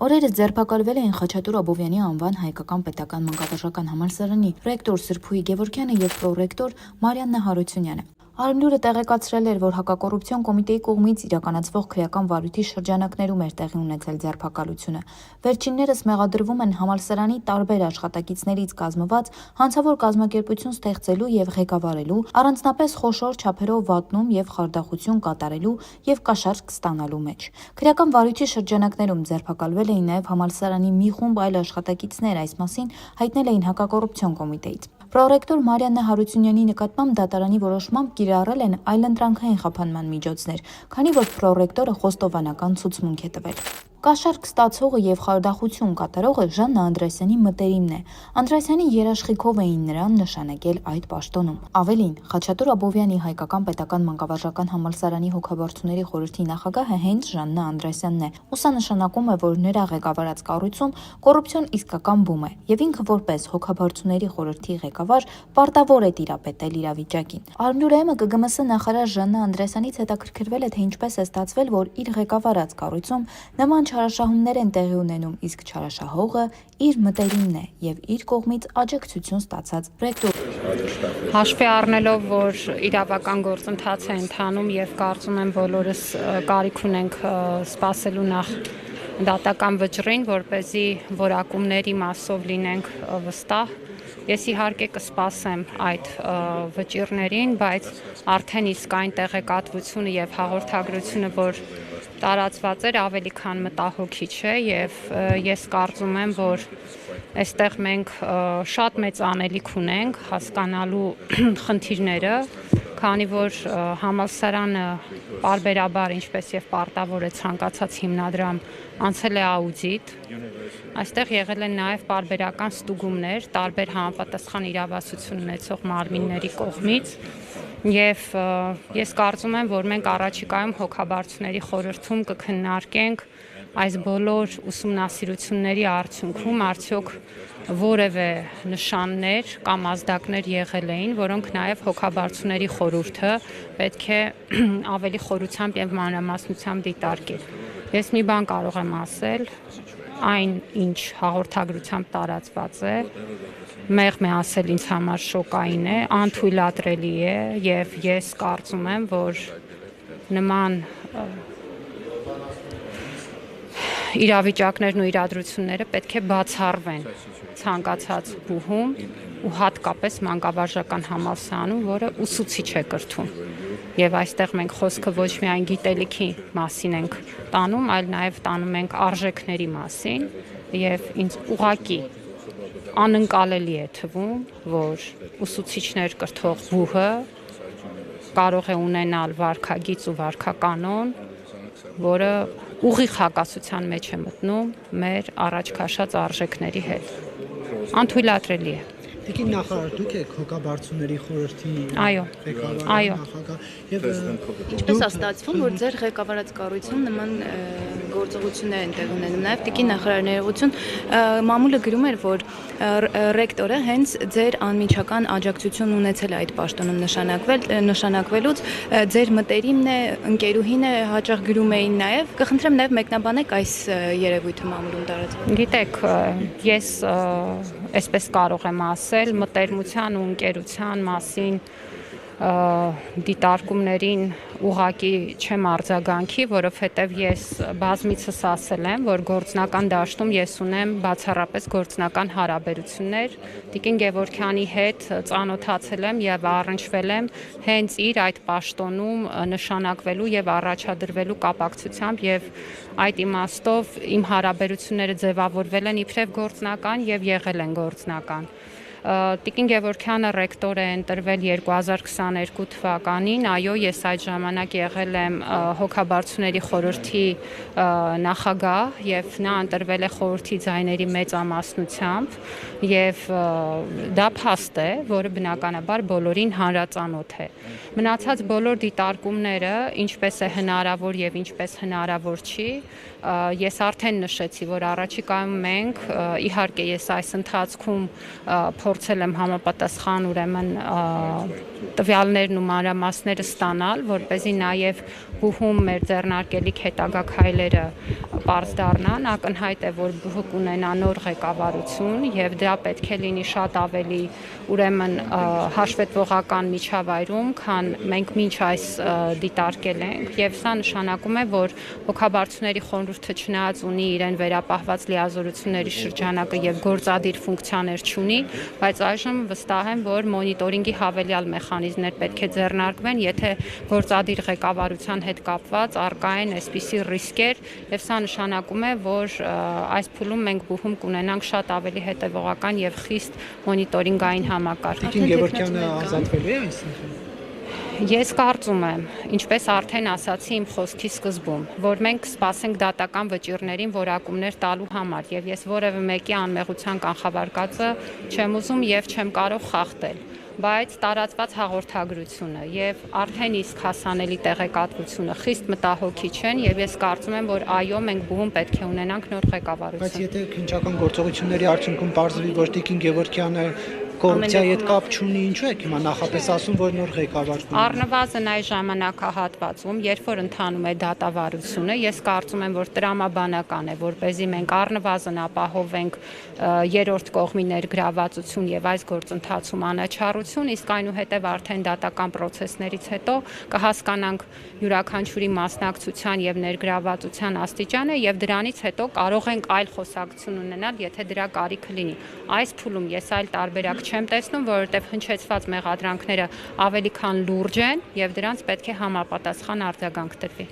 Օրերս ձերբակալվել էին Խաչատուր Աբովյանի անվան հայկական պետական մանկավարժական համալսարանի ռեկտոր Սրփուհի Գևորգյանը եւ պրոռեկտոր Մարիաննա Հարությունյանը։ Արմլուրը տեղեկացրել էր, որ հակակոռուպցիոն կոմիտեի կողմից իրականացվող քրեական վարույթի շրջանակներում էր տեղի ունեցել ձերբակալությունը։ Վերջիններս մեղադրվում են համալսարանի տարբեր աշխատակիցներից կազմված հանցավոր կազմակերպություն ստեղծելու եւ ղեկավարելու, առանձնապես խոշոր չափերով վատնում եւ խարդախություն կատարելու եւ կաշառք ստանալու մեջ։ Քրեական վարույթի շրջանակներում ձերբակալվել էին նաեւ համալսարանի մի խումբ այլ աշխատակիցներ, այս մասին հայտնել էին հակակոռուպցիոն կոմիտեից։ Պրոռեկտոր Մարիաննա Հարությունյանի նկատմամբ դատարանի որոշմամբ կիրառել են այլընտրանքային խափանման միջոցներ, քանի որ պրոռեկտորը խոստովանական ցուցմունք է տվել։ Կաշառք ստացողը եւ խարդախություն կատարողը Ժաննա Անդրեասյանի մտերիմն է։ Անդրեասյանի երաշխիքով էին նրան նշանակել այդ պաշտոնում։ Ավելին, Խաչատուր Աբովյանի հայկական պետական մանկավարժական համալսարանի հոգաբարձուների խորհրդի նախագահը հենց Ժաննա Անդրեասյանն է։ Ուսանշանակում է, որ նրա ղեկավարած կառույցում կոռուպցիոն իսկական բում է, եւ ինքը որպես հոգաբարձուների խորհրդի ղեկավար պարտավոր է տիրապետել իրավիճակին։ Արմլուրը ԿԳՄՍ նախարար Ժաննա Անդրեասյանից հետաքրքրվել է, թե ինչպես է ստացվել, որ իր ղեկավարած կառույցում նման չարաշահումներ են տեղի ունենում, իսկ չարաշահողը իր մտերիմն է եւ իր կողմից աջակցություն ստացած ռեկտոր։ Հաշվի առնելով, որ իրավական գործընթաց է ընթանում եւ կարծում եմ բոլորս կարիք ունենք սպասելու նախ դատական վճռին, որպեսզի որակումների մասով լինենք վստահ։ Ես իհարկե կսպասեմ այդ վճիռներին, բայց արդեն իսկ այն տեղեկատվությունը եւ հաղորդագրությունը, որ տարածված էր, ավելի քան մտահոգիչ է եւ ես կարծում եմ, որ այստեղ մենք շատ մեծ անելիք ունենք հասկանալու խնդիրները, քանի որ համալսարանը պարբերաբար, ինչպես եւ պարտավոր է ցանկացած հիմնադրամ, անցել է աուդիտ։ Այստեղ եղել են նաեւ պարբերական ստուգումներ տարբեր համապատասխան իրավասություն ունեցող մարմինների կողմից եւ ես կարծում եմ, որ մենք առաջիկայում հոգաբարձուների խորհրդում կքննարկենք այս բոլոր ուսումնասիրությունների արդյունքում արդյոք որևէ նշաններ կամ ազդակներ եղել էին, որոնք նաև հոգաբարձուների խորհուրդը պետք է ավելի խորությամբ եւ մանրամասնությամբ դիտարկի։ Ես մի բան կարող եմ ասել, այն ինչ հաղորդագրությամբ տարածված է, մեղմ է ասել ինձ համար շոկային է, անթույլատրելի է եւ ես կարծում եմ, որ նման իրավիճակներն ու իրադրությունները պետք է բացառվեն ցանկացած բուհում ու հատկապես մանկավարժական համալսարանում, որը ուսուցիչ է կրթում։ Եվ այստեղ մենք խոսքը ոչ միայն գիտելիքի մասին ենք տանում, այլ նաև տանում ենք արժեքների մասին, եւ ինձ ուղղակի անընկալելի է թվում, որ ուսուցիչներ կրթող բուհը կարող է ունենալ վարքագիծ ու վարքականոն, որը ուղիղ հակասության մեջ է մտնում մեր առաջ քաշած արժեքների հետ։ Անթույլատրելի է։ Տիկին նախարար, դուք եք հոգաբարձուների խորհրդի նախագահ եւ ինչպես է ստացվում, որ ձեր ղեկավարած կառույցում նման գործողություններ են տեղի ունենում։ Նաեւ տիկին նախարար ներողություն, մամուլը գրում էր, որ ռեկտորը հենց ձեր անմիջական աջակցություն ունեցել է այդ պաշտոնում նշանակվելուց, ձեր մտերիմն է, ընկերուհին է, հաճախ գրում էին նաեւ։ Կխնդրեմ նաեւ մեկնաբանեք այս երևույթը մամուլում տարածված։ Գիտեք, ես այսպես կարող եմ ասել, մտերմության ու ընկերության մասին դիտարկումներին ուղղակի չեմ արձագանքի, որովհետև ես բազմիցս ասել եմ, որ գործնական դաշտում ես ունեմ բացառապես գործնական հարաբերություններ, տիկին Գևորգյանի հետ ծանոթացել եմ եւ առնչվել եմ հենց իր այդ պաշտոնում նշանակվելու եւ առաջադրվելու կապակցությամբ եւ այդ իմաստով իմ հարաբերությունները ձևավորվել են իբրև գործնական եւ եղել են գործնական։ Տիկին Գևորգյանը ռեկտոր է ընտրվել 2022 թվականին, այո, ես այդ ժամանակ եղել եմ հոգաբարձուների խորհրդի նախագահ եւ նա ընտրվել է խորհրդի ձայների մեծամասնությամբ եւ դա փաստ է, որը բնականաբար բոլորին հանրածանոթ է։ Մնացած բոլոր դիտարկումները, ինչպես է հնարավոր եւ ինչպես հնարավոր չի, ես արդեն նշեցի, որ առաջիկայում մենք իհարկե ես այս ընթացքում փորձել եմ համապատասխան ուրեմն տվյալներն ու մանրամասները ստանալ, որպեսզի նաև բուհում մեր ձեռնարկելիք հետագա քայլերը պարզ դառնան, ակնհայտ է, որ բուհը կունենա նոր ղեկավարություն եւ դա պետք է լինի շատ ավելի ուրեմն հաշվետվողական միջավայրում, քան մենք մինչ այս դիտարկել ենք եւ սա նշանակում է, որ հոգաբարձուների խորհուրդը չնայած ունի իրեն վերապահված լիազորությունների շրջանակը եւ գործադիր ֆունկցիաներ չունի, բայց այժմ վստահ եմ, որ մոնիտորինգի հավելյալ մեխանիզմներ պետք է ձեռնարկվեն, եթե գործադիր ղեկավարության հետ կապված առկա են այսպիսի ռիսկեր եւ սա նշանակում է, որ այս փուլում մենք բուհում կունենանք շատ ավելի հետեւողական եւ խիստ մոնիտորինգային համակարգ։ Տիկին Գևորգյանը ազատվելու է այստեղ։ Ես կարծում եմ, ինչպես արդեն ասացի իմ խոսքի սկզբում, որ մենք սպասենք դատական վճիռներին որակումներ տալու համար եւ ես որևէ մեկի անմեղության կանխավարկածը չեմ ուզում եւ չեմ կարող խախտել, բայց տարածված հաղորդագրությունը եւ արդեն իսկ հասանելի տեղեկատվությունը խիստ մտահոգիչ են եւ ես կարծում եմ, որ այո, մենք բուհում պետք է ունենանք նոր ղեկավարություն։ Բայց եթե քննչական գործողությունների արդյունքում պարզվի, որ Տիկին Գևորգյանը կոռուպցիայի հետ կապ չունի, ինչու եք հիմա նախապես ասում, որ նոր ղեկավար կունենա։ Առնվազն այս ժամանակահատվածում, երբ որ ընթանում է դատավարությունը, ես կարծում եմ, որ տրամաբանական է, որպեսզի մենք առնվազն ապահովենք երրորդ կողմի ներգրավվածություն եւ այս գործընթացում անաչառություն, իսկ այնուհետեւ արդեն դատական process-ներից հետո կհասկանանք յուրաքանչյուրի մասնակցության եւ ներգրավվածության աստիճանը եւ դրանից հետո կարող ենք այլ խոսակցություն ունենալ, եթե դրա կարիքը լինի։ Այս փուլում ես այլ տարբերակ չեմ տեսնում, որովհետև հնչեցված մեղադրանքները ավելի քան լուրջ են եւ դրանց պետք է համապատասխան արձագանք տրվի։